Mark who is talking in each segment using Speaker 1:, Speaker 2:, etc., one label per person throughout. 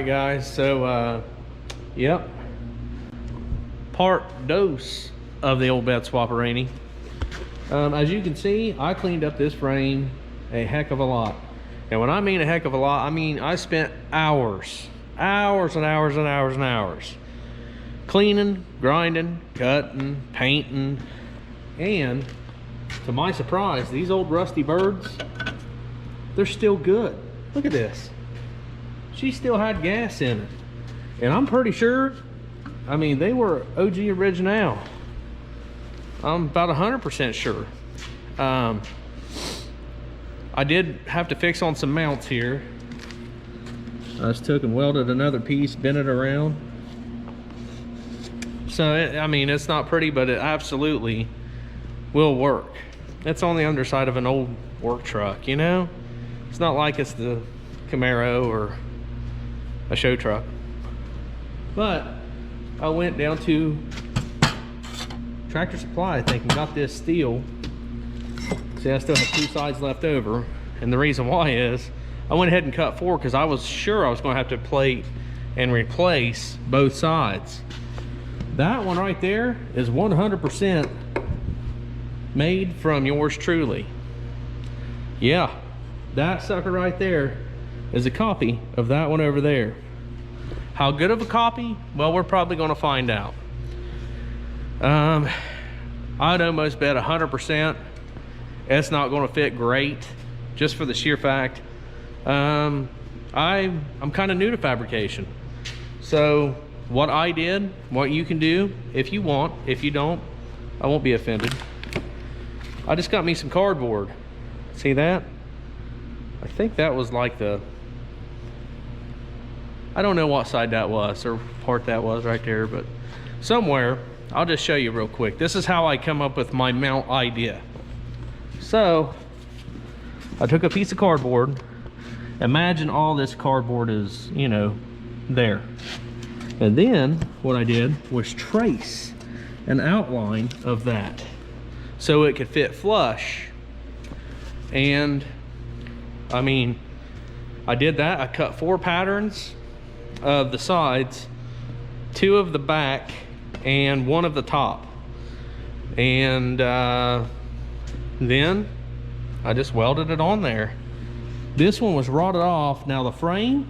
Speaker 1: right, guys, so yep, part dose of the old bed swapperini. As you can see, I cleaned up this frame a heck of a lot. And when I mean a heck of a lot, I mean I spent hours and hours cleaning, grinding, cutting, painting, and to my surprise, these old rusty birds, they're still good. Look at this. She still had gas in it. And I'm pretty sure, I mean, they were OG original. I'm about 100% sure. I did have to fix on some mounts here. I just took and welded another piece, bent it around. So, I mean, it's not pretty, but it absolutely will work. It's on the underside of an old work truck, you know? It's not like it's the Camaro or a show truck. But I went down to Tractor Supply, I think, and got this steel. See, I still have 2 sides left over. And the reason why is I went ahead and cut 4 because I was sure I was going to have to plate and replace both sides. That one right there is 100% made from yours truly. Yeah, that sucker right there is a copy of that one over there. How good of a copy? Well, we're probably going to find out. I'd almost bet 100% it's not going to fit great, just for the sheer fact I'm kind of new to fabrication. So what I did, what you can do if you want, if you don't, I won't be offended. I just got me some cardboard. See that? I think that was like the, I don't know what side that was or part that was right there, but somewhere. I'll just show you real quick. This is how I come up with my mount idea. So I took a piece of cardboard. Imagine all this cardboard is, you know, there. And then what I did was trace an outline of that so it could fit flush. And I mean, I did that. I cut 4 patterns of the sides, 2 of the back, and 1 of the top. And then I just welded it on there. This one was rotted off. Now the frame,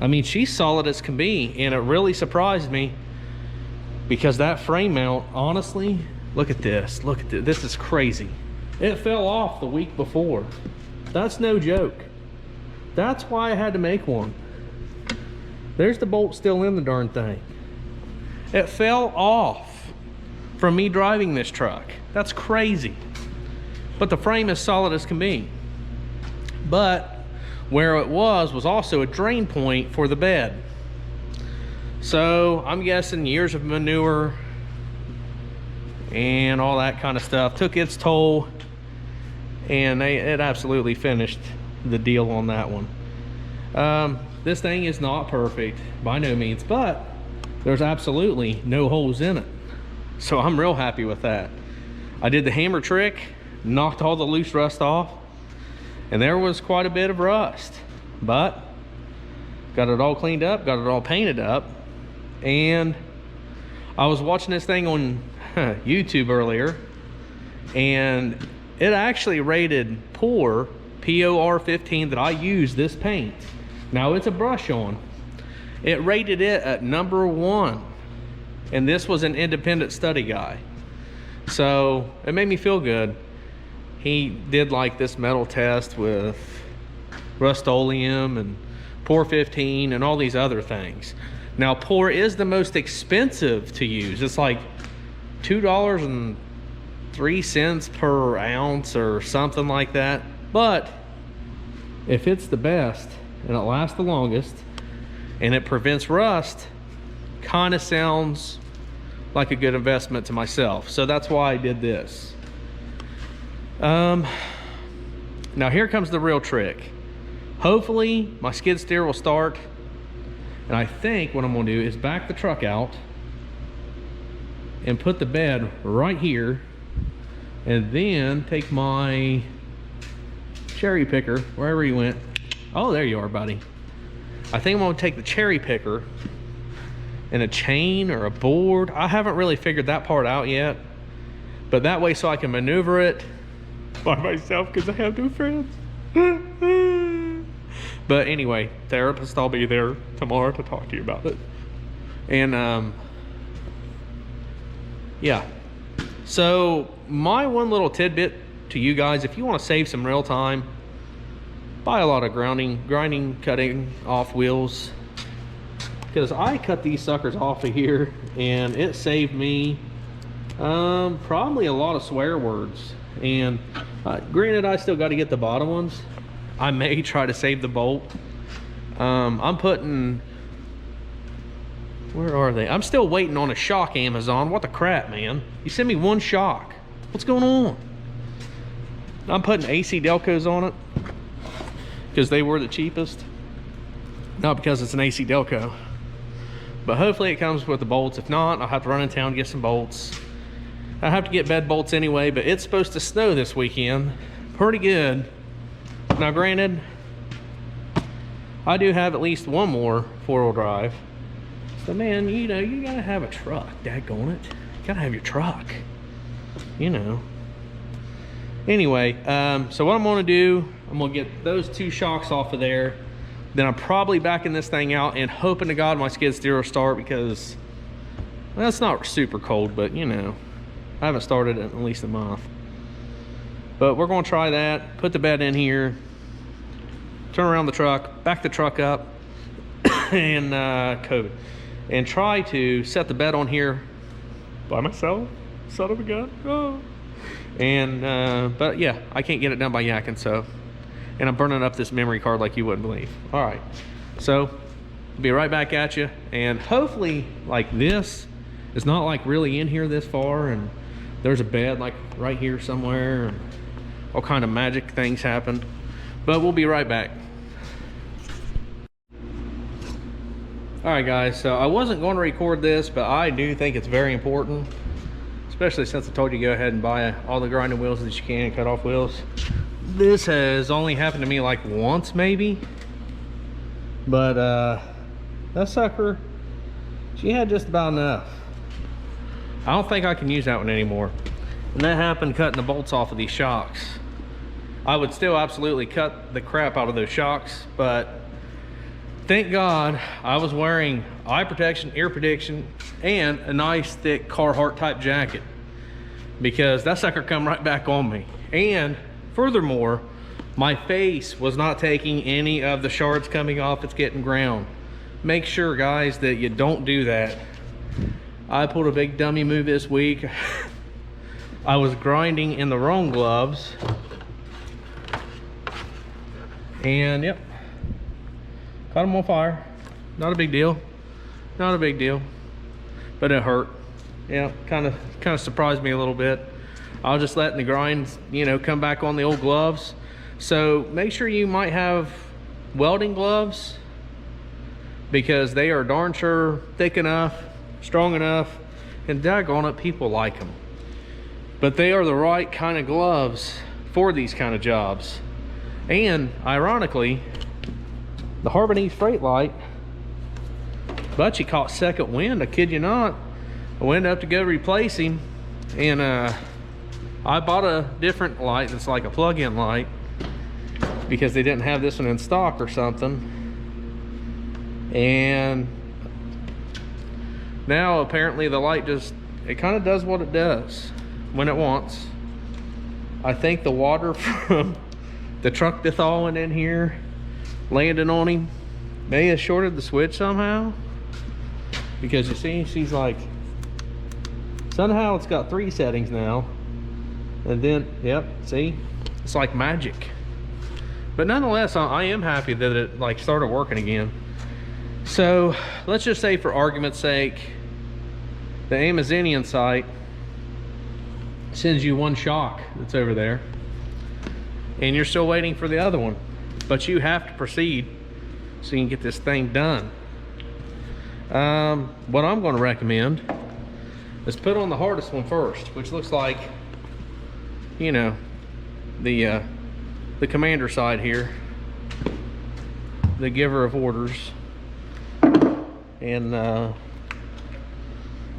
Speaker 1: I mean, she's solid as can be, and it really surprised me because that frame mount, honestly, look at this. Look at this. This is crazy. It fell off the week before. That's no joke. That's why I had to make one. There's the bolt still in the darn thing. It fell off from me driving this truck. That's crazy. But the frame is solid as can be. But where it was also a drain point for the bed. So I'm guessing years of manure and all that kind of stuff took its toll, and it absolutely finished the deal on that one. This thing is not perfect by no means, but there's absolutely no holes in it. So I'm real happy with that. I did the hammer trick, knocked all the loose rust off, and there was quite a bit of rust, but got it all cleaned up, got it all painted up. And I was watching this thing on YouTube earlier, and it actually rated POR, POR 15, that I use this paint. Now it's a brush on. It rated it at #1, and this was an independent study guy. So it made me feel good. He did like this metal test with Rust-Oleum and POR 15 and all these other things. Now POR is the most expensive to use. It's like $2.03 per ounce or something like that. But if it's the best and it lasts the longest and it prevents rust, kind of sounds like a good investment to myself. So that's why I did this. Now here comes the real trick. Hopefully my skid steer will start, and I think what I'm gonna do is back the truck out and put the bed right here, and then take my cherry picker, wherever you went. Oh, there you are, buddy. I think I'm gonna take the cherry picker and a chain or a board. I haven't really figured that part out yet, but that way so I can maneuver it by myself because I have no friends. But anyway, therapist, I'll be there tomorrow to talk to you about it. And yeah, so my one little tidbit to you guys, if you want to save some real time, buy a lot of grinding, cutting off wheels, because I cut these suckers off of here and it saved me probably a lot of swear words. And granted, I still got to get the bottom ones. I may try to save the bolt. I'm putting, where are they? I'm still waiting on a shock, Amazon. What the crap, man? You sent me one shock. What's going on? I'm putting AC Delcos on it because they were the cheapest. Not because it's an AC Delco. But hopefully it comes with the bolts. If not, I'll have to run in town and get some bolts. I have to get bed bolts anyway, but it's supposed to snow this weekend. Pretty good. Now granted, I do have at least one more four-wheel drive. So man, you know, you gotta have a truck, daggone it. You gotta have your truck, you know. Anyway, so what I'm gonna do, I'm gonna get those two shocks off of there. Then I'm probably backing this thing out and hoping to God my skid steer will start, because, well, it's not super cold, but you know, I haven't started it in at least a month. But we're gonna try that, put the bed in here, turn around the truck, back the truck up, and code. And try to set the bed on here by myself, son of a gun. Oh. And, but yeah, I can't get it done by yakking, so. And I'm burning up this memory card like you wouldn't believe. All right, so I'll be right back at you. And hopefully, like, this is not like really in here this far, and there's a bed like right here somewhere, and all kind of magic things happen. But we'll be right back. All right, guys, so I wasn't going to record this, but I do think it's very important, especially since I told you to go ahead and buy all the grinding wheels that you can, cut off wheels. This has only happened to me like once maybe, but that sucker, she had just about enough. I don't think I can use that one anymore. And that happened cutting the bolts off of these shocks. I would still absolutely cut the crap out of those shocks, but thank God I was wearing eye protection, ear protection, and a nice thick Carhartt type jacket, because that sucker come right back on me. And furthermore, my face was not taking any of the shards coming off. It's getting ground. Make sure, guys, that you don't do that. I pulled a big dummy move this week. I was grinding in the wrong gloves, and yep, caught them on fire. Not a big deal. Not a big deal. But it hurt. Yeah, kind of surprised me a little bit. I was just letting the grinds, you know, come back on the old gloves. So make sure you might have welding gloves, because they are darn sure thick enough, strong enough, and daggone it, people like them. But they are the right kind of gloves for these kind of jobs. And ironically, the Harbonese Freight Light, but she caught second wind, I kid you not. I went up to go replace him, and I bought a different light that's like a plug-in light, because they didn't have this one in stock or something. And now apparently the light just, it kind of does what it does when it wants. I think the water from the truck thawing in here, landing on him, may have shorted the switch somehow, because you see, she's like, somehow it's got 3 settings now. And then, yep, see, it's like magic. But nonetheless, I am happy that it like started working again. So let's just say, for argument's sake, the Amazonian site sends you one shock that's over there, and you're still waiting for the other one, but you have to proceed so you can get this thing done. What I'm going to recommend is put on the hardest one first, which looks like, you know, the commander side here, the giver of orders. And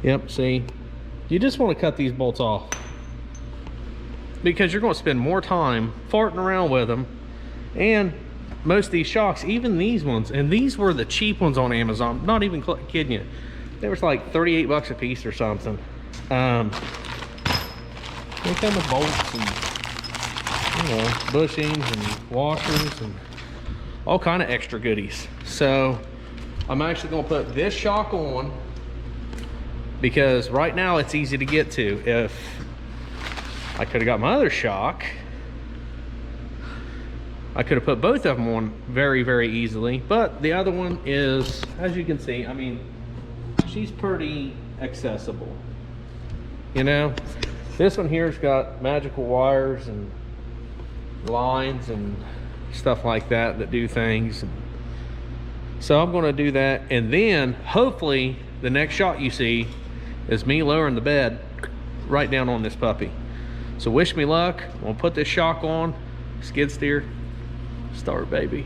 Speaker 1: yep, see, you just want to cut these bolts off, because you're going to spend more time farting around with them. And most of these shocks, even these ones, and these were the cheap ones on Amazon, not even kidding you, they was like 38 bucks a piece or something. They come with bolts and, you know, bushings and washers and all kind of extra goodies. So I'm actually going to put this shock on, because right now it's easy to get to. If I could have got my other shock, I could have put both of them on very, very easily. But the other one is, as you can see, I mean, she's pretty accessible. You know, this one here's got magical wires and lines and stuff like that that do things. So I'm going to do that, and then hopefully the next shot you see is me lowering the bed right down on this puppy. So wish me luck. We'll put this shock on, skid steer, start, baby.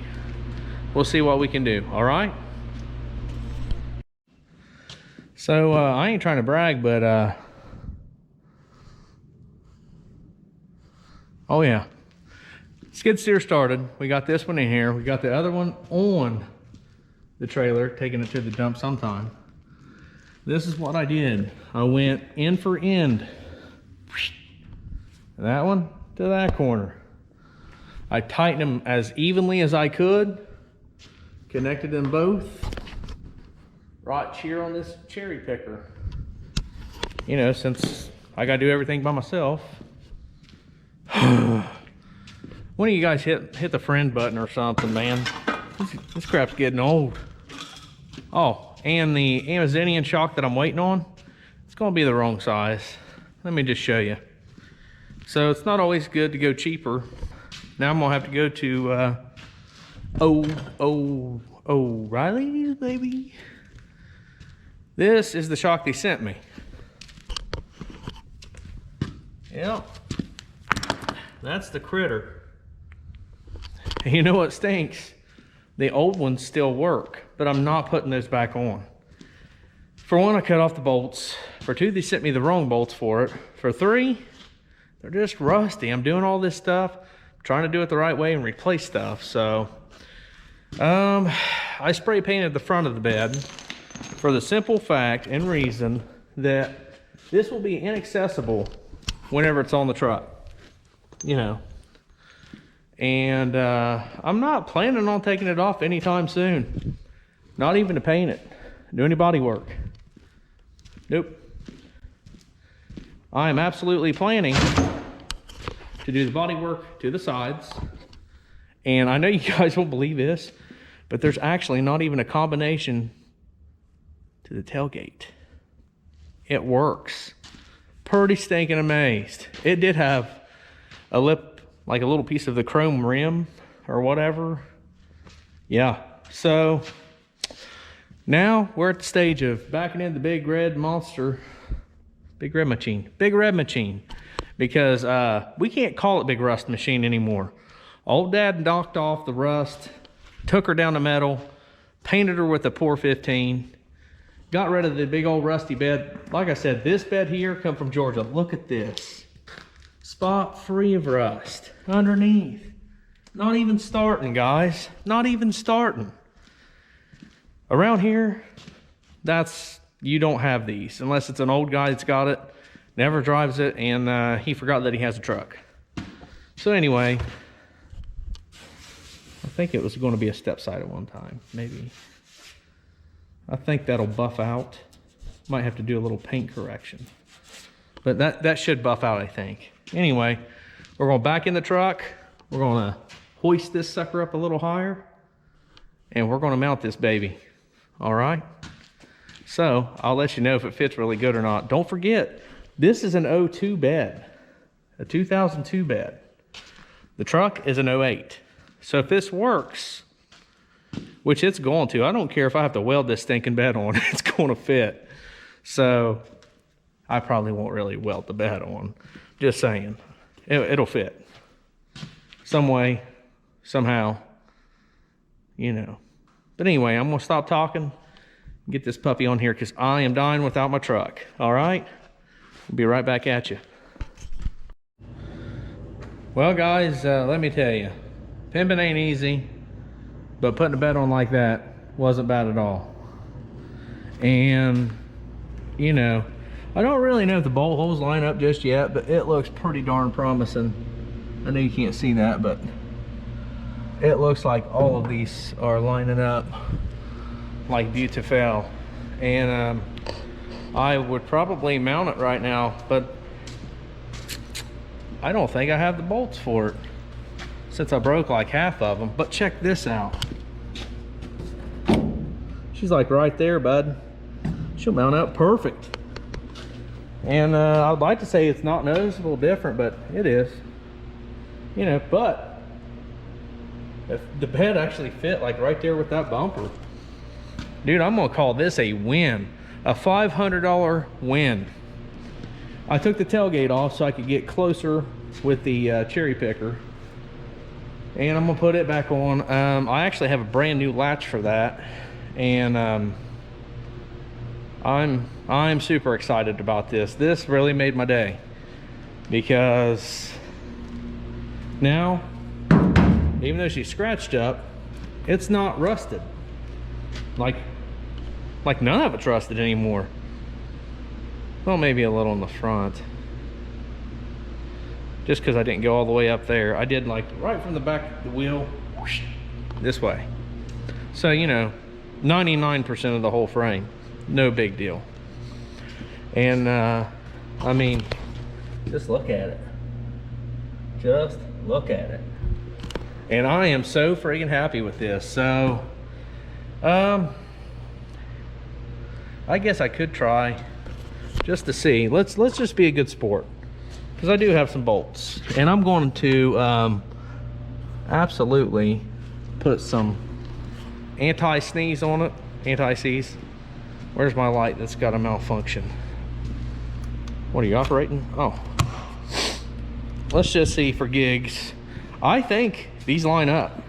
Speaker 1: We'll see what we can do. All right. So I ain't trying to brag, but oh yeah, skid steer started. We got this one in here. We got the other one on the trailer, taking it to the dump sometime. This is what I did. I went end for end. That one to that corner. I tightened them as evenly as I could. Connected them both. Right here on this cherry picker. You know, since I gotta do everything by myself. When do you guys hit the friend button or something, man? This crap's getting old. Oh, and the Amazonian shock that I'm waiting on, it's gonna be the wrong size. Let me just show you. So it's not always good to go cheaper. Now I'm gonna have to go to O'Reilly's, baby. This is the shock they sent me. Yep, that's the critter. And you know what stinks? The old ones still work, but I'm not putting those back on. For one, I cut off the bolts. For two, they sent me the wrong bolts for it. For three, they're just rusty. I'm doing all this stuff, trying to do it the right way and replace stuff. So I spray painted the front of the bed for the simple fact and reason that this will be inaccessible whenever it's on the truck, you know. And I'm not planning on taking it off anytime soon. Not even to paint it, do any body work. Nope. I am absolutely planning to do the body work to the sides. And I know you guys won't believe this, but there's actually not even a combination to the tailgate. It works. Pretty stinking amazed. It did have a lip, like a little piece of the chrome rim or whatever. Yeah, so now we're at the stage of backing in the big red monster, big red machine, because we can't call it big rust machine anymore. Old Dad knocked off the rust, took her down to metal, painted her with a Pour 15, got rid of the big old rusty bed. Like I said, this bed here come from Georgia. Look at this. Spot free of rust underneath. Not even starting, guys. Not even starting. Around here, you don't have these unless it's an old guy that's got it, never drives it, and he forgot that he has a truck. So anyway, I think it was going to be a step side at one time, maybe. I think that'll buff out. Might have to do a little paint correction. But that should buff out, I think. Anyway, we're going back in the truck. We're going to hoist this sucker up a little higher. And we're going to mount this baby. All right? So, I'll let you know if it fits really good or not. Don't forget, this is an 02 bed. A 2002 bed. The truck is an 08. So if this works, which it's going to, I don't care if I have to weld this stinking bed on, it's going to fit. So I probably won't really weld the bed on. Just saying. It'll fit. Some way, somehow, you know. But anyway, I'm going to stop talking, get this puppy on here because I am dying without my truck. All right, I'll be right back at you. Well guys, let me tell you, pimping ain't easy, but putting a bed on like that wasn't bad at all. And you know, I don't really know if the bolt holes line up just yet, but it looks pretty darn promising. I know you can't see that, but it looks like all of these are lining up like beautiful. And I would probably mount it right now, but I don't think I have the bolts for it since I broke like half of them. But check this out. She's like right there, bud. She'll mount up perfect. And I'd like to say it's not noticeable different, but it is. You know, but if the bed actually fit like right there with that bumper, dude, I'm gonna call this a win. A $500 win. I took the tailgate off so I could get closer with the cherry picker, and I'm gonna put it back on. I actually have a brand new latch for that, and I'm super excited about this. This really made my day, because now, even though she's scratched up, it's not rusted. Like none of it's rusted anymore. Well, maybe a little in the front, just because I didn't go all the way up there. I did like right from the back of the wheel, whoosh, this way. So, you know, 99% of the whole frame, no big deal. And I mean, just look at it. Just look at it. And I am so freaking happy with this. So I guess I could try just to see. Let's just be a good sport, because I do have some bolts, and I'm going to absolutely put some anti-sneeze on it. Anti-seize. Where's my light that's got a malfunction? What are you operating? Oh, let's just see for gigs. I think these line up.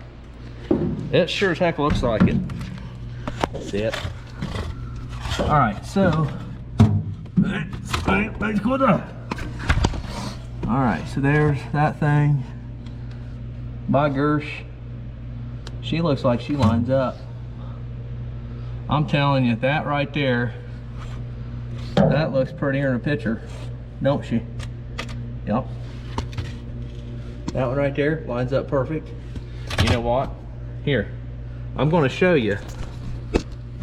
Speaker 1: It sure as heck looks like it. That's it. All right, so all right, so there's that thing. By Gersh, she looks like she lines up. I'm telling you, that right there, that looks prettier in a picture, don't she? Yep. That one right there lines up perfect. You know what? Here, I'm going to show you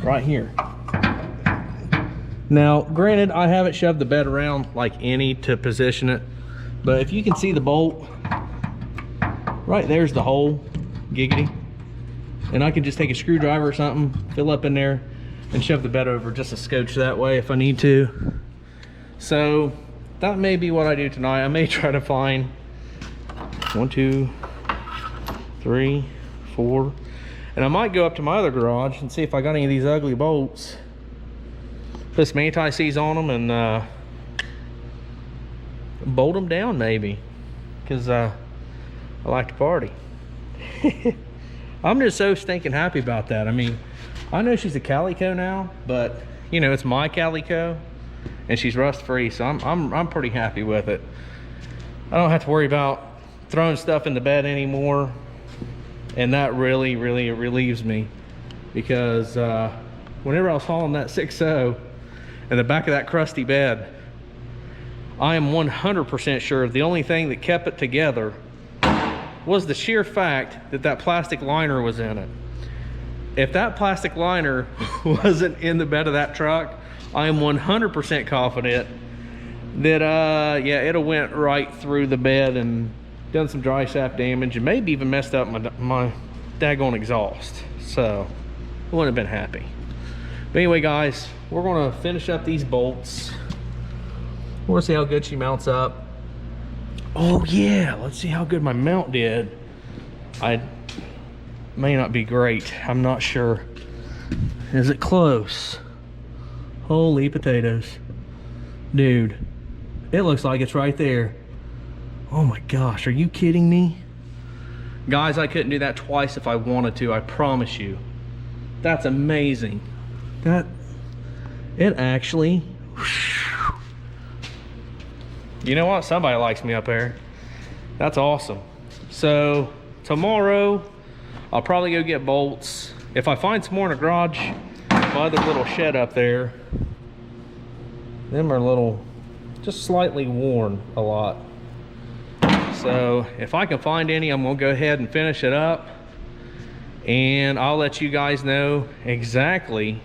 Speaker 1: right here. Now, granted, I haven't shoved the bed around like any to position it, but if you can see the bolt, right there's the hole, giggity. And I can just take a screwdriver or something, fill up in there, and shove the bed over just a scotch that way if I need to. So that may be what I do tonight. I may try to find 1, 2, 3, 4, and I might go up to my other garage and see if I got any of these ugly bolts. Put some anti-seize on them and bolt them down maybe, because I like to party. I'm just so stinking happy about that. I mean, I know she's a calico now, but you know, it's my calico and she's rust free, so I'm pretty happy with it. I don't have to worry about throwing stuff in the bed anymore, and that really relieves me, because whenever I was hauling that 6.0 in the back of that crusty bed, I am 100% sure the only thing that kept it together was the sheer fact that that plastic liner was in it. If that plastic liner wasn't in the bed of that truck, I am 100% confident that yeah, it went right through the bed and done some dry shaft damage, and maybe even messed up my daggone exhaust. So I wouldn't have been happy. But anyway, guys, we're gonna finish up these bolts. We'll see how good she mounts up. Oh yeah, let's see how good my mount did. I may not be great, I'm not sure. Is it close? Holy potatoes. Dude, it looks like it's right there. Oh my gosh, are you kidding me? Guys, I couldn't do that twice if I wanted to, I promise you. That's amazing. It actually, you know what? Somebody likes me up there. That's awesome. So tomorrow, I'll probably go get bolts. If I find some more in the garage, my other little shed up there, them are little, just slightly worn a lot. So if I can find any, I'm gonna go ahead and finish it up. And I'll let you guys know exactly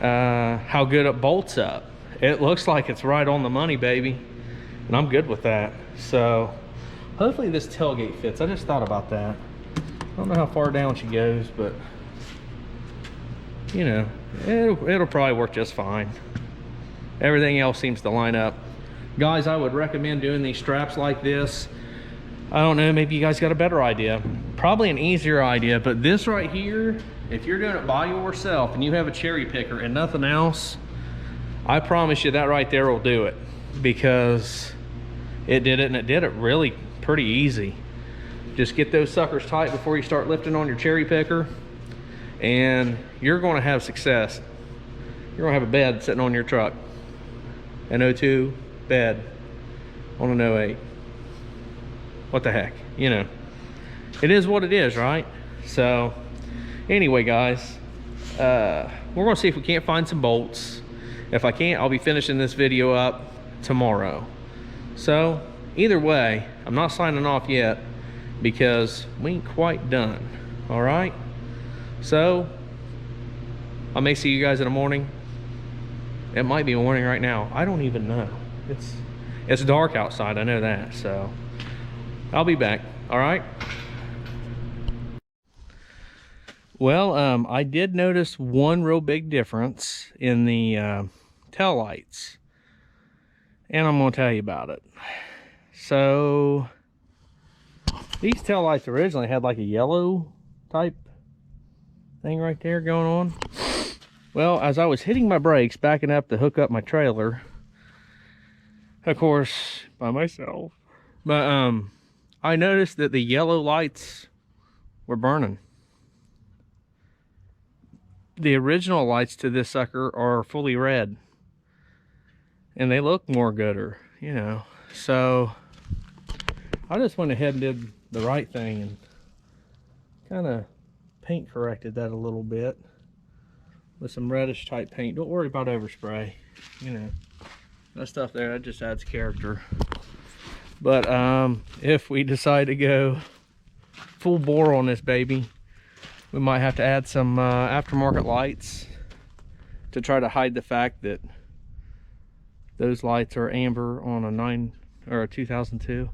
Speaker 1: how good it bolts up. It looks like it's right on the money, baby. And I'm good with that. So hopefully this tailgate fits. I just thought about that. I don't know how far down she goes, but you know, it'll probably work just fine. Everything else seems to line up. Guys, I would recommend doing these straps like this. I don't know, maybe you guys got a better idea. Probably an easier idea, but this right here, if you're doing it by yourself and you have a cherry picker and nothing else, I promise you that right there will do it, because it did it, and it did it really pretty easy. Just get those suckers tight before you start lifting on your cherry picker, and you're going to have success. You're going to have a bed sitting on your truck, an 02 bed on an 08. What the heck, you know, it is what it is, right? So anyway, guys, we're gonna see if we can't find some bolts. If I can't, I'll be finishing this video up tomorrow. So either way, I'm not signing off yet, because we ain't quite done. All right, so I may see you guys in the morning. It might be morning right now, I don't even know. It's dark outside, I know that. So I'll be back. All right. Well, I did notice one real big difference in the tail lights, and I'm going to tell you about it. So these tail lights originally had like a yellow type thing right there going on. Well, as I was hitting my brakes, backing up to hook up my trailer, of course, by myself, but I noticed that the yellow lights were burning. The original lights to this sucker are fully red, and they look more gooder, you know. So I just went ahead and did the right thing and kind of paint corrected that a little bit with some reddish type paint. Don't worry about overspray, you know, that stuff there, that just adds character. But if we decide to go full bore on this baby, we might have to add some aftermarket lights to try to hide the fact that those lights are amber on a 2002.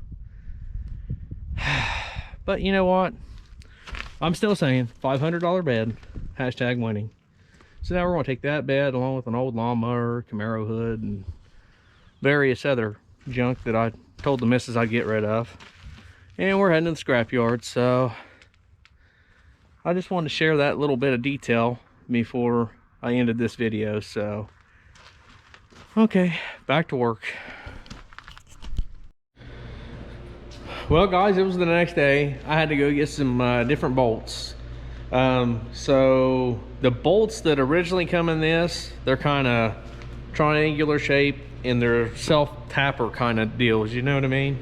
Speaker 1: But you know what? I'm still saying $500 bed, hashtag winning. So now we're going to take that bed along with an old lawnmower, Camaro hood, and various other junk that I told the missus I'd get rid of, and we're heading to the scrapyard. So I just wanted to share that little bit of detail before I ended this video. So okay, back to work. Well guys, it was the next day. I had to go get some different bolts. So the bolts that originally come in this, they're kind of triangular shape, and they're self-tapper kind of deals, you know what I mean?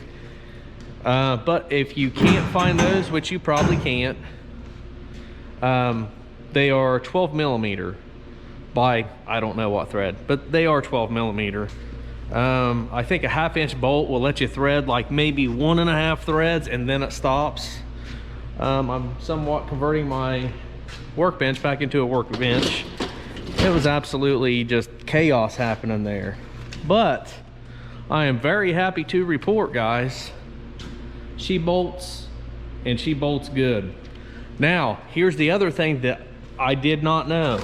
Speaker 1: But if you can't find those, which you probably can't, they are 12 millimeter by I don't know what thread, but they are 12 millimeter. I think a 1/2 inch bolt will let you thread like maybe 1.5 threads, and then it stops. I'm somewhat converting my workbench back into a workbench. It was absolutely just chaos happening there. But I am very happy to report, guys, she bolts, and she bolts good. Now, here's the other thing that I did not know.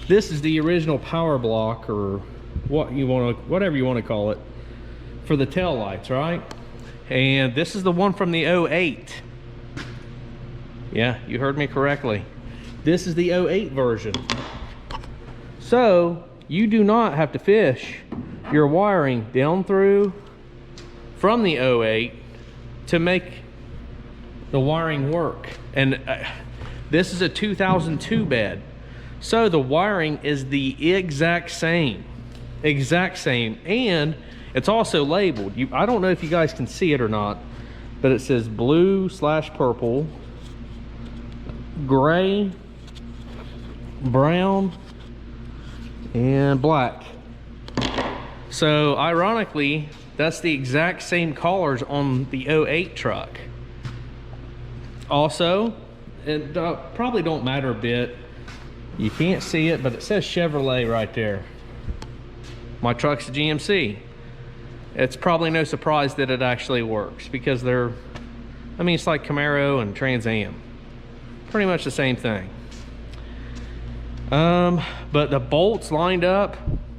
Speaker 1: This is the original power block, or whatever you want to call it, for the tail lights, right? And this is the one from the 08. Yeah, you heard me correctly. This is the 08 version. So you do not have to fish your wiring down through from the 08 to make the wiring work. And this is a 2002 bed. So the wiring is the exact same, and it's also labeled. I don't know if you guys can see it or not, but it says blue/purple, gray, brown, and black. So ironically, that's the exact same colors on the 08 truck. Also, it probably don't matter a bit. You can't see it, but it says Chevrolet right there. My truck's a GMC. It's probably no surprise that it actually works, because I mean, it's like Camaro and Trans Am. Pretty much the same thing. But the bolts lined up,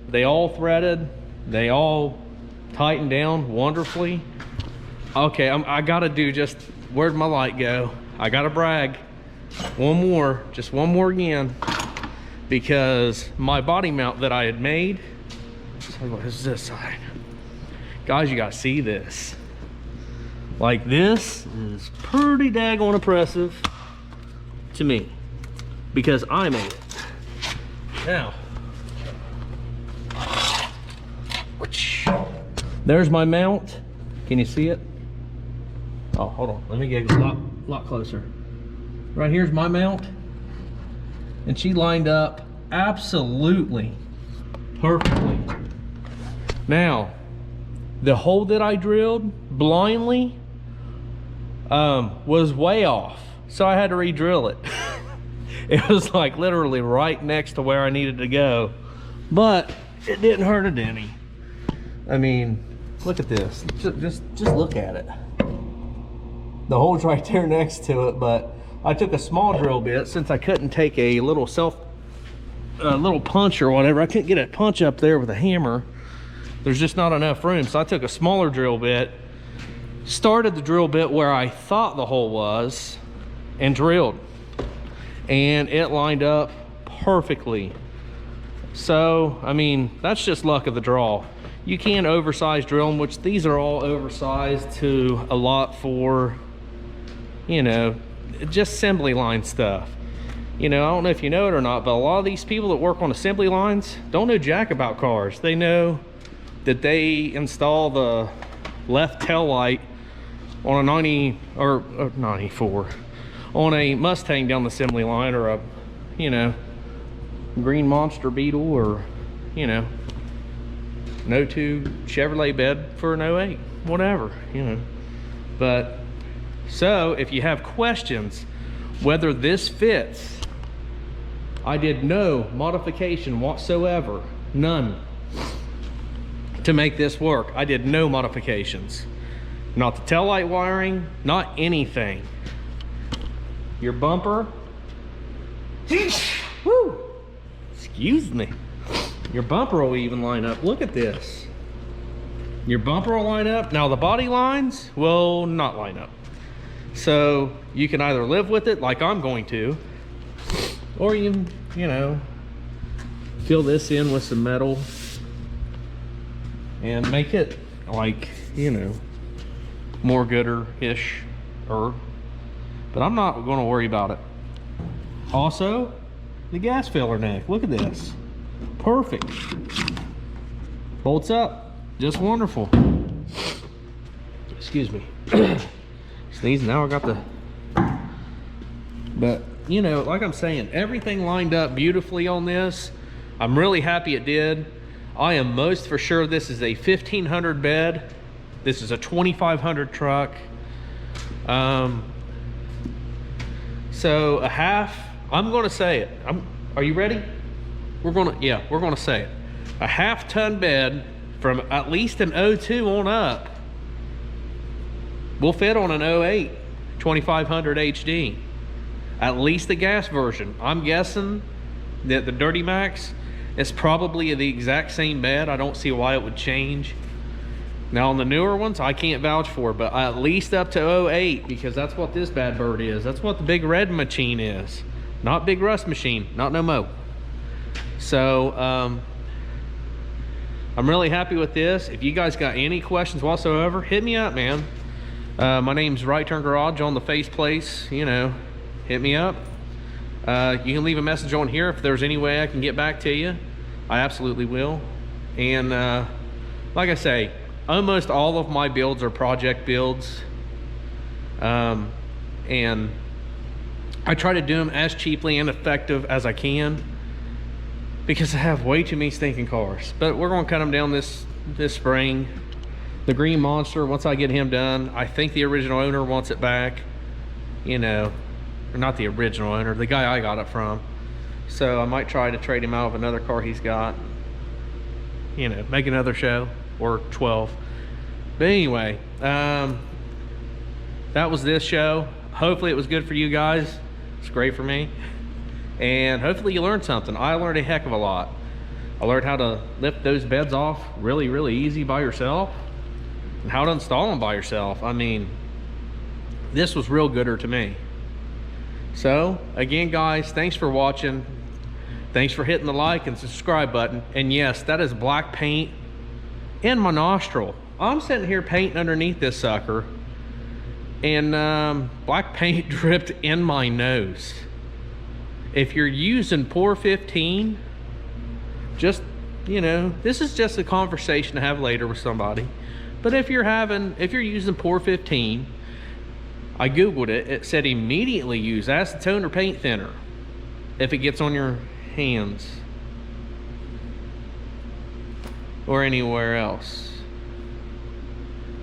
Speaker 1: they all threaded, they all tightened down wonderfully. Okay, I gotta do just, where'd my light go? I gotta brag. Just one more again, because my body mount that I had made, what is this side? Guys, you gotta see this. Like, this is pretty daggone impressive to me, because I made it. Now, there's my mount. Can you see it? Oh, hold on. Let me get a lot closer. Right here's my mount. And she lined up absolutely perfectly. Now, the hole that I drilled blindly was way off. So I had to re-drill it. It was like literally right next to where I needed to go. But it didn't hurt it any. I mean, look at this. Just look at it. The hole's right there next to it, but I took a small drill bit since I couldn't take a little punch or whatever. I couldn't get a punch up there with a hammer. There's just not enough room. So I took a smaller drill bit, started the drill bit where I thought the hole was, and drilled. And it lined up perfectly. So, I mean, that's just luck of the draw. You can oversize drill them, which these are all oversized to a lot for, you know, just assembly line stuff. You know, I don't know if you know it or not, but a lot of these people that work on assembly lines don't know jack about cars. They know that they install the left tail light on a 90 or 94 on a Mustang down the assembly line, or a, you know, green monster Beetle, or, you know, an 02 Chevrolet bed for an 08, whatever, you know. But so if you have questions whether this fits, I did no modification whatsoever, none, to make this work. I did no modifications, not the tail light wiring, not anything. Your bumper, woo, excuse me, your bumper will even line up. Look at this. Your bumper will line up. Now the body lines will not line up. So you can either live with it like I'm going to, or you know, fill this in with some metal and make it like, you know, more gooder-ish, but I'm not going to worry about it. Also, the gas filler neck. Look at this. Perfect. Bolts up. Just wonderful. Excuse me. Sneeze. Now I got the... But, you know, like I'm saying, everything lined up beautifully on this. I'm really happy it did. I am most for sure this is a 1500 bed. This is a 2500 truck. So a half, I'm going to say it. Are you ready? We're going to say it. A half-ton bed from at least an 02 on up will fit on an 08 2500 HD. At least the gas version. I'm guessing that the Dirty Max is probably the exact same bed. I don't see why it would change. Now on the newer ones, I can't vouch for, but at least up to 08, because that's what this bad bird is. That's what the Big Red Machine is. Not Big Rust Machine, not no mo. So, I'm really happy with this. If you guys got any questions whatsoever, hit me up, man. My name's Right Turn Garage on the faceplace, you know, hit me up. You can leave a message on here if there's any way I can get back to you. I absolutely will. And like I say, almost all of my builds are project builds. And I try to do them as cheaply and effective as I can, because I have way too many stinking cars. But we're going to cut them down this spring. The green monster, once I get him done, I think the original owner wants it back, you know, or not the original owner, the guy I got it from. So I might try to trade him out of another car he's got, you know, make another show, or 12. But anyway, that was this show. Hopefully it was good for you guys. It's great for me. And hopefully you learned something. I learned a heck of a lot. I learned how to lift those beds off really, really easy by yourself, and how to install them by yourself. I mean, this was real gooder to me. So again, guys, thanks for watching. Thanks for hitting the like and subscribe button. And yes, that is black paint in my nostril. I'm sitting here painting underneath this sucker, and black paint dripped in my nose. If you're using Pour 15, just, you know, this is just a conversation to have later with somebody. But if you're using Pour 15, I googled it. It said immediately use acetone or paint thinner if it gets on your hands or anywhere else.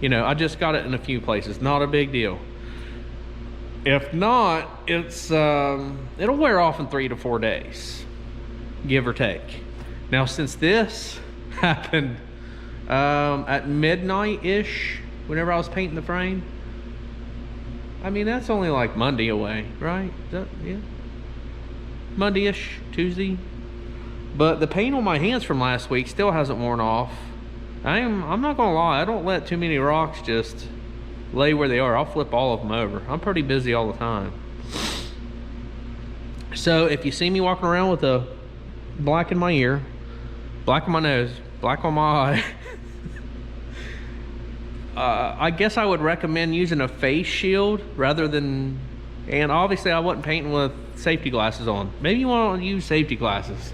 Speaker 1: You know, I just got it in a few places. Not a big deal. If not, it's it'll wear off in 3 to 4 days, give or take. Now, since this happened at midnight-ish, whenever I was painting the frame, I mean, that's only like Monday away, right? Is that, yeah, Monday-ish, Tuesday. But the paint on my hands from last week still hasn't worn off. I'm not gonna lie, I don't let too many rocks just lay where they are. I'll flip all of them over. I'm pretty busy all the time. So if you see me walking around with a black in my ear, black on my nose, black on my eye, I guess I would recommend using a face shield rather than, and obviously I wasn't painting with safety glasses on. Maybe you want to use safety glasses.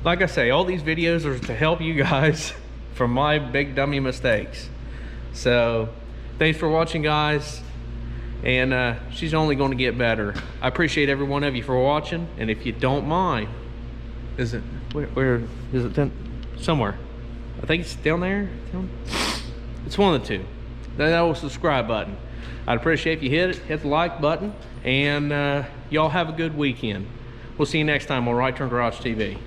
Speaker 1: Like I say, all these videos are to help you guys from my big dummy mistakes. So thanks for watching, guys, and she's only going to get better. I appreciate every one of you for watching, and if you don't mind, is it, where is it? Somewhere, I think it's down there. It's one of the two. That old subscribe button. I'd appreciate if you hit the like button, and y'all have a good weekend. We'll see you next time on Right Turn Garage TV.